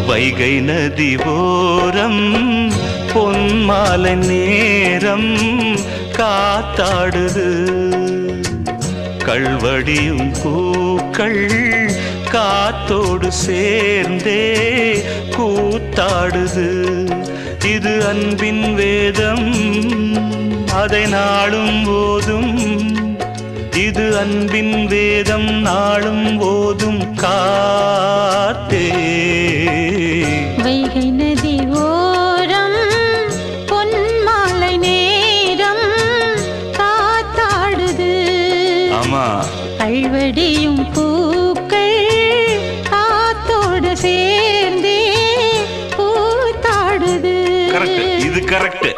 வைகை நதி ஓரம் பொன்மாலை நேரம் காத்தாடுது கள்வடியும் பூக்கள் காத்தோடு சேர்ந்தே கூத்தாடுது இது அன்பின் வேதம் அதை நாளும் போதும் இது அன்பின் வேதம் நாளும் போதும் காத்தே வைகை நதி ஓரம் பொன்மாலை நேரம் காத்தாடுது ஆமா கள்வடியும் பூக்கள் காத்தோடு சேர்ந்தே கூத்தாடுது கரெக்ட் இது கரெக்ட்